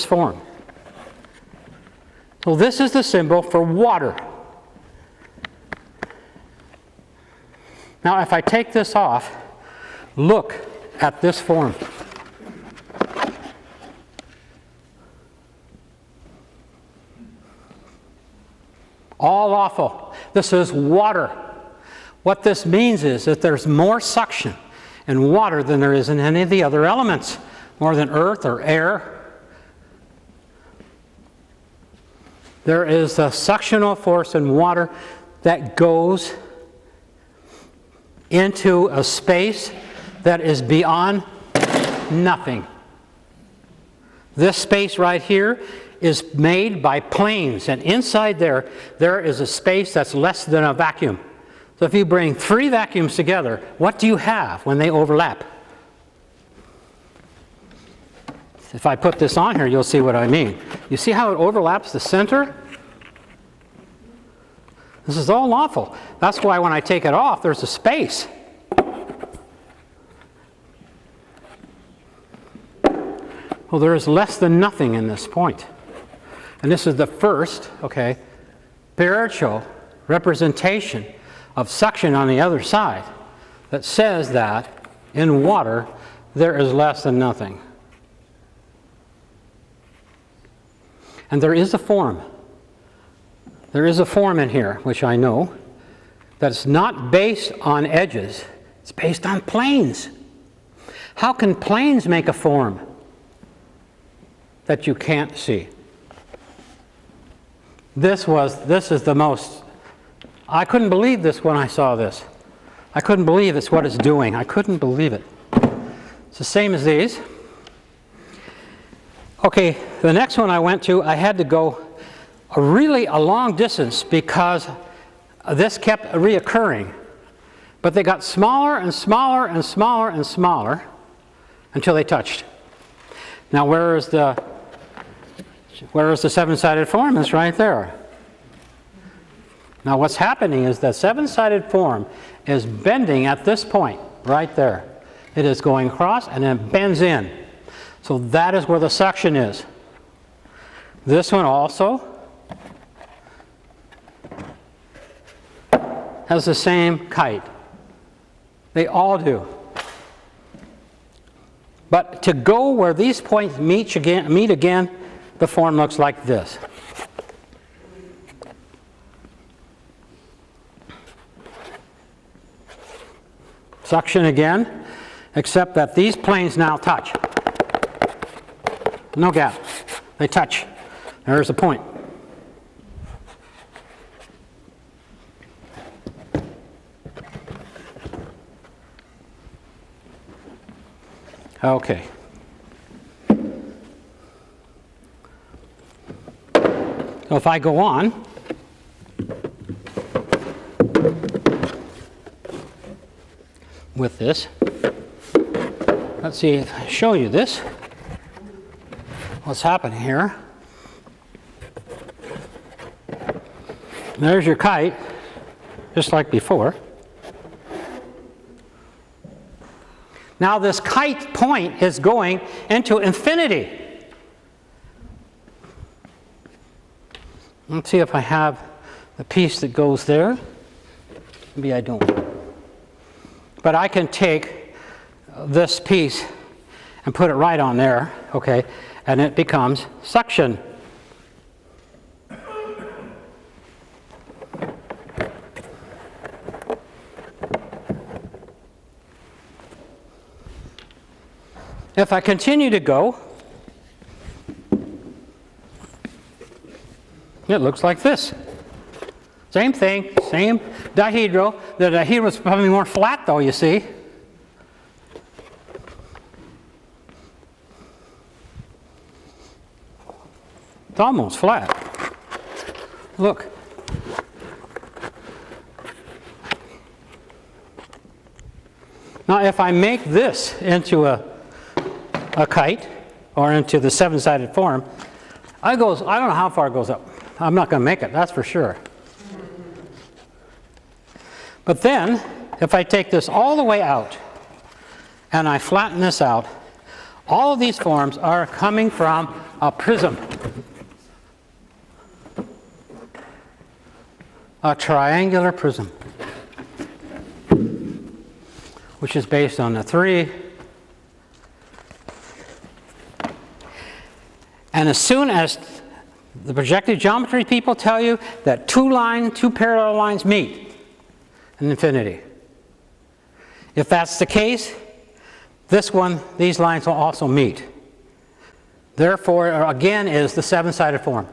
form. So this is the symbol for water. Now if I take this off, look at this form. All awful. This is water. What this means is that there's more suction in water than there is in any of the other elements, more than earth or air. There is a suctional force in water that goes into a space that is beyond nothing. This space right here is made by planes, and inside there is a space that's less than a vacuum. So if you bring three vacuums together, what do you have when they overlap? If I put this on here, you'll see what I mean. You see how it overlaps the center? This is all awful. That's why when I take it off, there's a space. Well, there is less than nothing in this point. And this is the first, spiritual representation of suction on the other side that says that in water there is less than nothing. And there is a form. There is a form in here, which I know, that's not based on edges. It's based on planes. How can planes make a form that you can't see? This is the most, I couldn't believe this when I saw this. I couldn't believe it's what it's doing. I couldn't believe it. It's the same as these. Okay, the next one I went to, I had to go a long distance because this kept reoccurring. But they got smaller and smaller and smaller and smaller until they touched. Now where is the seven-sided form? It's right there. Now what's happening is the seven-sided form is bending at this point, right there. It is going across and then bends in. So that is where the suction is. This one also has the same kite. They all do. But to go where these points meet again, the form looks like this. Suction again, except that these planes now touch. No gap. They touch. There's a point. Okay. So if I go on, with this, let's see if I show you this. What's happening here? There's your kite, just like before. Now this kite point is going into infinity. Let's see if I have the piece that goes there. Maybe I don't. But I can take this piece and put it right on there, and it becomes suction. If I continue to go, it looks like this. Same thing, same dihedral. The dihedral is probably more flat though, you see. It's almost flat. Look. Now if I make this into a kite or into the seven-sided form, I don't know how far it goes up. I'm not going to make it, that's for sure. But then, if I take this all the way out and I flatten this out, All of these forms are coming from a prism. A triangular prism, which is based on the 3. And as soon as the projective geometry people tell you that two parallel lines meet in infinity, if that's the case, these lines will also meet. Therefore, again, is the 7-sided form.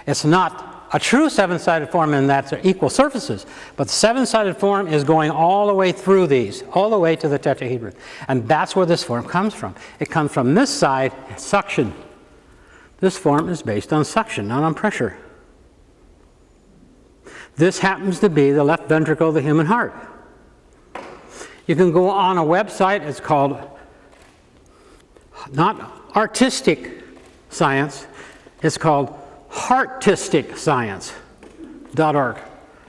It's not a true 7-sided form in that they're equal surfaces, but the 7-sided form is going all the way through these, all the way to the tetrahedron. And that's where this form comes from. It comes from this side, suction. This form is based on suction, not on pressure. This happens to be the left ventricle of the human heart. You can go on a website, it's called, not artistic science, it's called heartistic.science.org.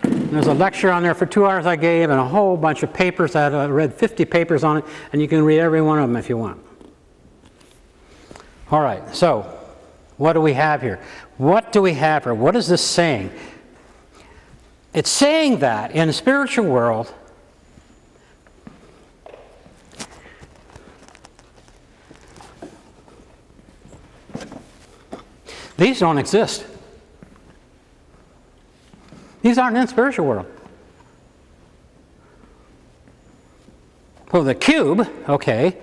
There's a lecture on there for 2 hours I gave and a whole bunch of papers. I read 50 papers on it, and you can read every one of them if you want. All right, so what do we have here? What do we have here? What is this saying? It's saying that in the spiritual world, these don't exist. These aren't in the spiritual world. So the cube, okay,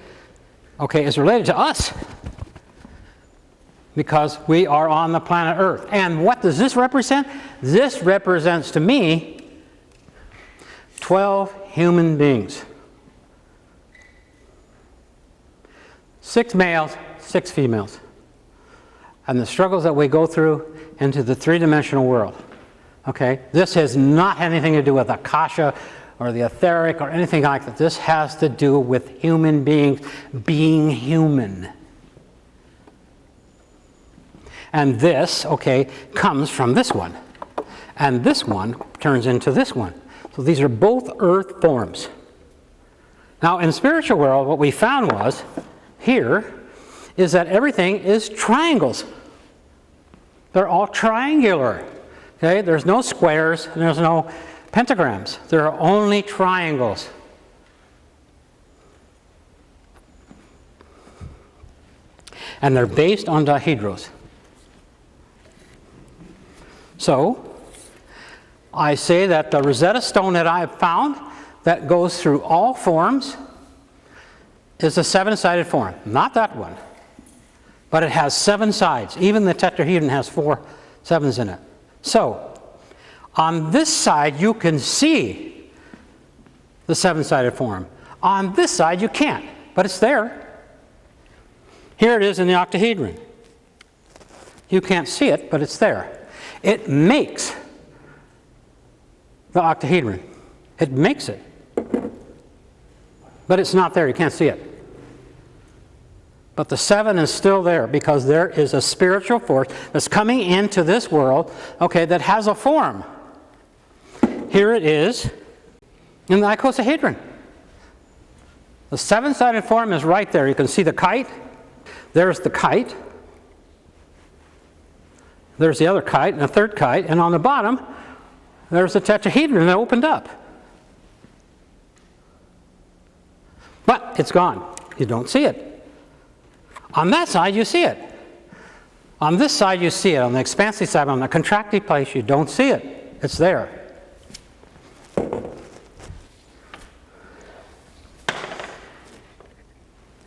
is related to us because we are on the planet Earth. And what does this represent? This represents to me 12 human beings. 6 males, 6 females. And the struggles that we go through into the 3-dimensional world. Okay? This has not anything to do with Akasha or the etheric or anything like that. This has to do with human beings being human. And this, okay, comes from this one. And this one turns into this one. So these are both earth forms. Now in the spiritual world, what we found was, here, is that everything is triangles. They're all triangular. Okay? There's no squares and there's no pentagrams. There are only triangles. And they're based on dihedros. So, I say that the Rosetta Stone that I have found that goes through all forms is a 7-sided form. Not that one. But it has 7 sides. Even the tetrahedron has 4 7s in it. So, on this side you can see the 7-sided form. On this side you can't, but it's there. Here it is in the octahedron. You can't see it, but it's there. It makes the octahedron. It makes it. But it's not there, you can't see it. But the 7 is still there because there is a spiritual force that's coming into this world, okay, that has a form. Here it is in the icosahedron. The 7-sided form is right there. You can see the kite. There's the kite. There's the other kite and a third kite. And on the bottom, there's the tetrahedron that opened up. But it's gone. You don't see it. On that side, you see it. On this side, you see it. On the expansive side, on the contractive place, you don't see it. It's there.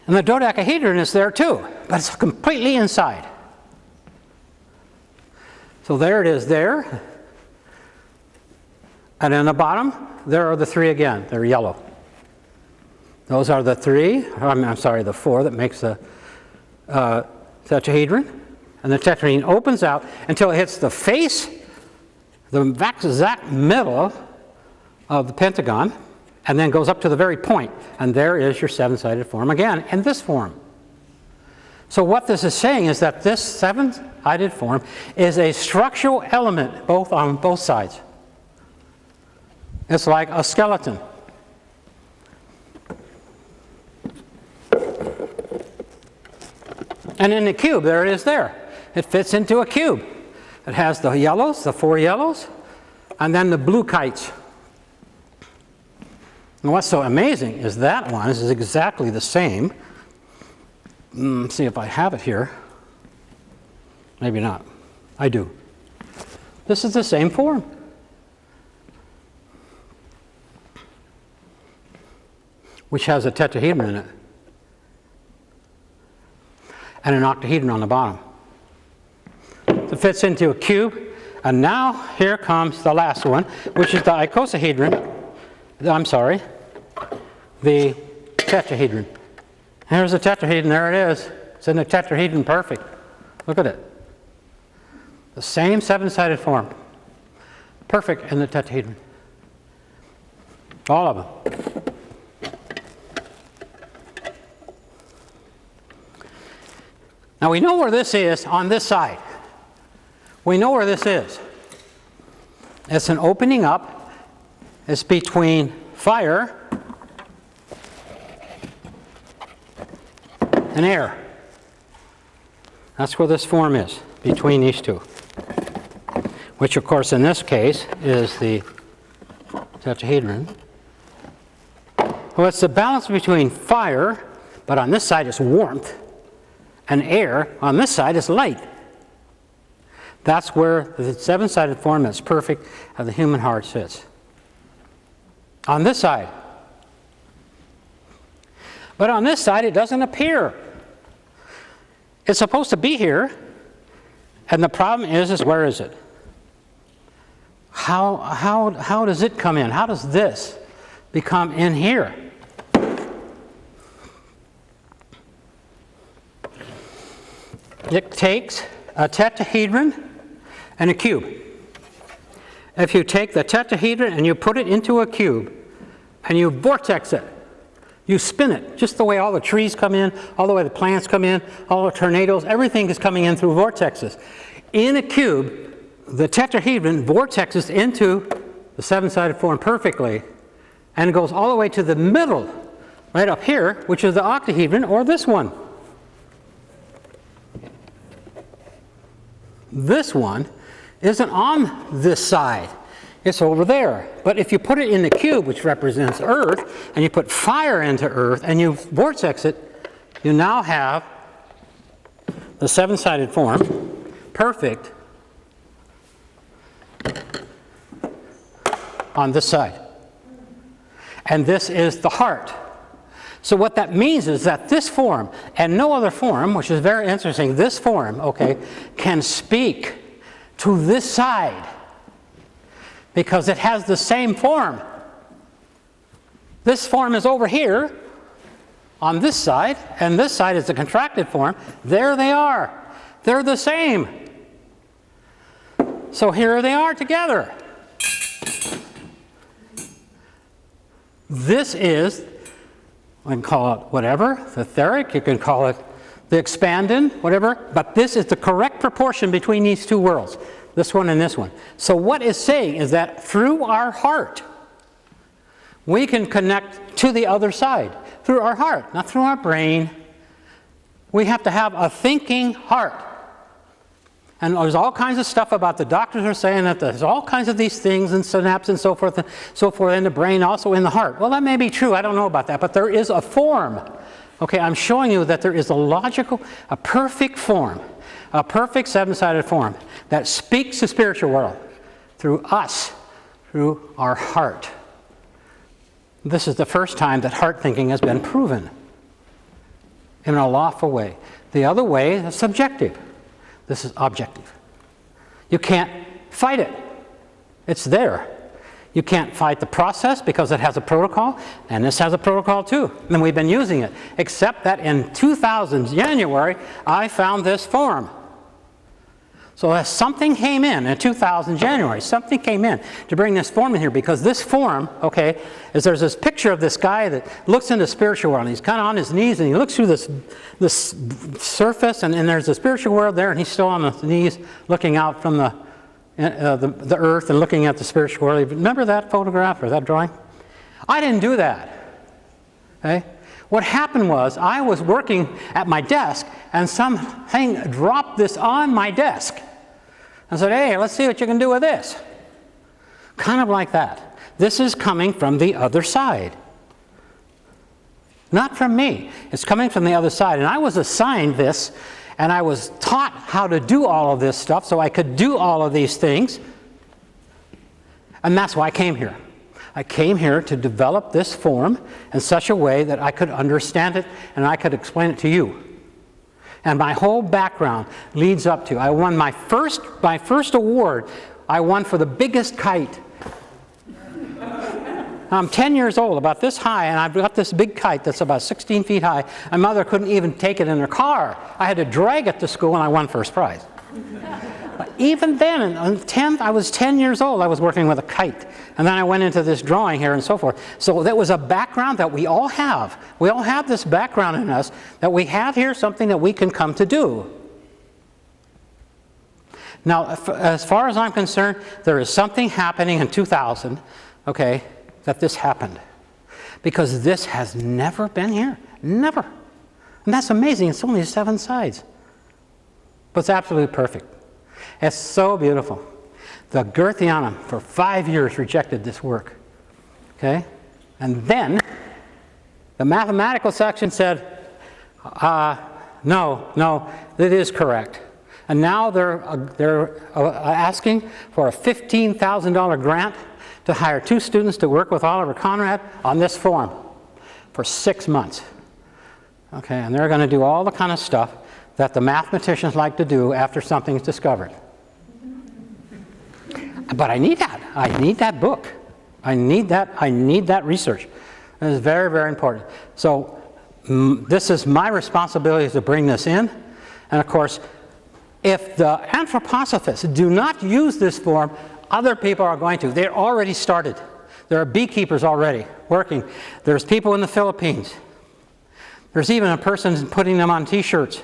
And the dodecahedron is there too, but it's completely inside. So there it is there. And in the bottom, there are the 3 again. They're yellow. Those are the the 4 that makes the tetrahedron. And the tetrahedron opens out until it hits the face, the exact middle of the pentagon, and then goes up to the very point. And there is your 7-sided form again, in this form. So what this is saying is that this 7-sided form is a structural element on both sides. It's like a skeleton. And in the cube, there it is there. It fits into a cube. It has the yellows, the 4 yellows, and then the blue kites. And what's so amazing is that one is exactly the same. Let's see if I have it here. Maybe not. I do. This is the same form. Which has a tetrahedron in it. And an octahedron on the bottom. It fits into a cube. And now here comes the last one, which is the icosahedron. I'm sorry, the tetrahedron. Here's the tetrahedron. There it is. It's in the tetrahedron perfect. Look at it. The same 7-sided form. Perfect in the tetrahedron. All of them. Now we know where this is on this side. We know where this is. It's an opening up. It's between fire and air. That's where this form is, between these two. Which, of course, in this case is the tetrahedron. Well, it's the balance between fire, but on this side is warmth, and air. On this side is light. That's where the 7-sided form that's perfect of the human heart sits. On this side. But on this side, it doesn't appear. It's supposed to be here, and the problem is where is it? How does it come in? How does this become in here? It takes a tetrahedron and a cube. If you take the tetrahedron and you put it into a cube and you vortex it, you spin it, just the way all the trees come in, all the way the plants come in, all the tornadoes, everything is coming in through vortexes. In a cube, the tetrahedron vortexes into the 7-sided form perfectly, and it goes all the way to the middle, right up here, which is the octahedron, or this one. This one isn't on this side. It's over there. But if you put it in the cube, which represents Earth, and you put fire into Earth, and you vortex it, you now have the 7-sided form, perfect, on this side. And this is the heart. So what that means is that this form, and no other form, which is very interesting, this form, okay, can speak to this side because it has the same form. This form is over here on this side, and this side is the contracted form. There they are. They're the same. So here they are together. This is, we can call it whatever, the etheric, you can call it the expanded, whatever, but this is the correct proportion between these two worlds, this one and this one. So what it's saying is that through our heart, we can connect to the other side, through our heart, not through our brain. We have to have a thinking heart. And there's all kinds of stuff about the doctors are saying that there's all kinds of these things and synapses and so forth in the brain, also in the heart. Well, that may be true. I don't know about that. But there is a form. Okay, I'm showing you that there is a logical, a perfect form, a perfect 7-sided form that speaks the spiritual world through us, through our heart. This is the first time that heart thinking has been proven in a lawful way. The other way is subjective. This is objective. You can't fight it. It's there. You can't fight the process because it has a protocol, and this has a protocol too. And we've been using it. Except that in 2000, January, I found this form. So as something came in 2000, January, something came in to bring this form in here, because this form, okay, is there's this picture of this guy that looks into the spiritual world, and he's kind of on his knees, and he looks through this surface, and there's the spiritual world there, and he's still on his knees looking out from the earth and looking at the spiritual world. Remember that photograph or that drawing? I didn't do that. Okay? What happened was I was working at my desk and something dropped this on my desk. I said, hey, let's see what you can do with this. Kind of like that. This is coming from the other side. Not from me. It's coming from the other side. And I was assigned this, and I was taught how to do all of this stuff so I could do all of these things. And that's why I came here. I came here to develop this form in such a way that I could understand it and I could explain it to you. And my whole background leads up to, I won my first award, I won for the biggest kite. I'm 10 years old, about this high, and I've got this big kite that's about 16 feet high. My mother couldn't even take it in her car. I had to drag it to school, and I won first prize. But even then, I was 10 years old, I was working with a kite. And then I went into this drawing here and so forth. So that was a background that we all have. We all have this background in us, that we have here something that we can come to do. Now, as far as I'm concerned, there is something happening in 2000, okay, that this happened. Because this has never been here. Never. And that's amazing. It's only 7 sides. But it's absolutely perfect. It's so beautiful. The Goetheanum for 5 years rejected this work. Okay? And then the mathematical section said, no, it is correct. And now they're asking for a $15,000 grant to hire 2 students to work with Oliver Conrad on this form for 6 months. Okay, and they're going to do all the kind of stuff that the mathematicians like to do after something's discovered. But I need that. I need that book. I need that research. It is very, very important. So this is my responsibility to bring this in. And of course, if the anthroposophists do not use this form, other people are going to. They're already started. There are beekeepers already working. There's people in the Philippines. There's even a person putting them on T-shirts.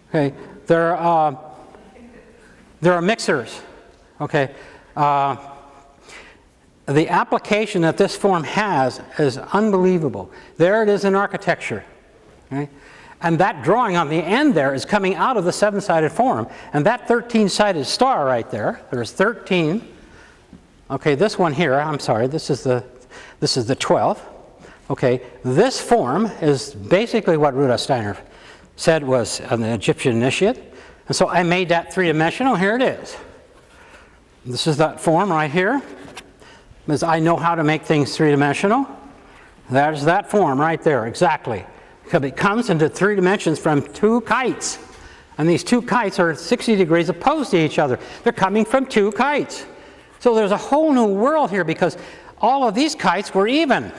Okay, there are mixers. Okay, the application that this form has is unbelievable. There it is in architecture. Okay? And that drawing on the end there is coming out of the 7-sided form. And that 13-sided star right there, there's 13. Okay, this one here, I'm sorry, this is the 12. Okay, this form is basically what Rudolf Steiner said was an Egyptian initiate. And so I made that 3-dimensional. Here it is. This is that form right here. Because I know how to make things 3-dimensional. There's that form right there, exactly. Because it comes into 3 dimensions from 2 kites. And these 2 kites are 60 degrees opposed to each other. They're coming from 2 kites. So there's a whole new world here because all of these kites were even.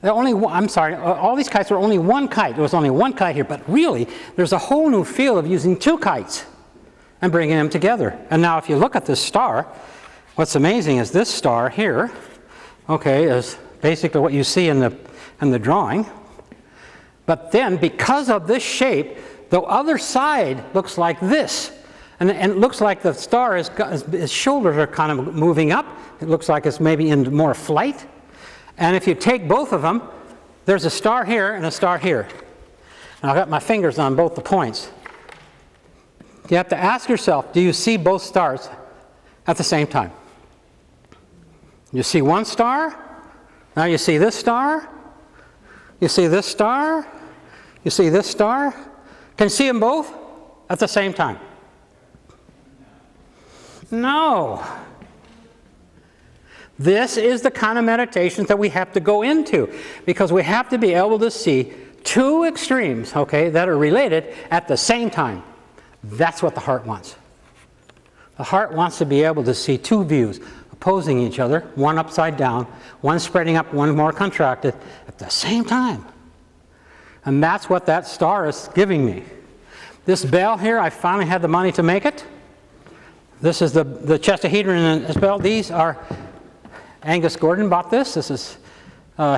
All these kites were only 1 kite. There was only 1 kite here, but really, there's a whole new field of using 2 kites and bringing them together. And now if you look at this star, what's amazing is this star here, okay, is basically what you see in the drawing. But then, because of this shape, the other side looks like this. And it looks like the star his shoulders are kind of moving up. It looks like it's maybe in more flight. And if you take both of them, there's a star here and a star here. And I've got my fingers on both the points. You have to ask yourself, do you see both stars at the same time? You see one star, now you see this star, you see this star, you see this star. Can you see them both at the same time? No. This is the kind of meditations that we have to go into because we have to be able to see 2 extremes, okay, that are related at the same time. That's what the heart wants. The heart wants to be able to see 2 views opposing each other, one upside down, one spreading up, one more contracted, at the same time. And that's what that star is giving me. This bell here, I finally had the money to make it. This is the chestahedron in this bell. These are, Angus Gordon bought this. This is,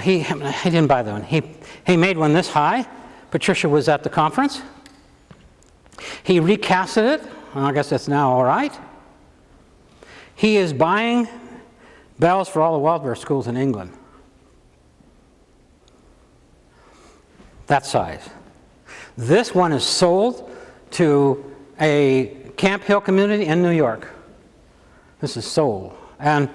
he didn't buy that one. He made one this high. Patricia was at the conference. He recasted it. Well, I guess that's now all right. He is buying bells for all the Waldorf schools in England. that size. This one is sold to a Camp Hill community in New York. This is sold. And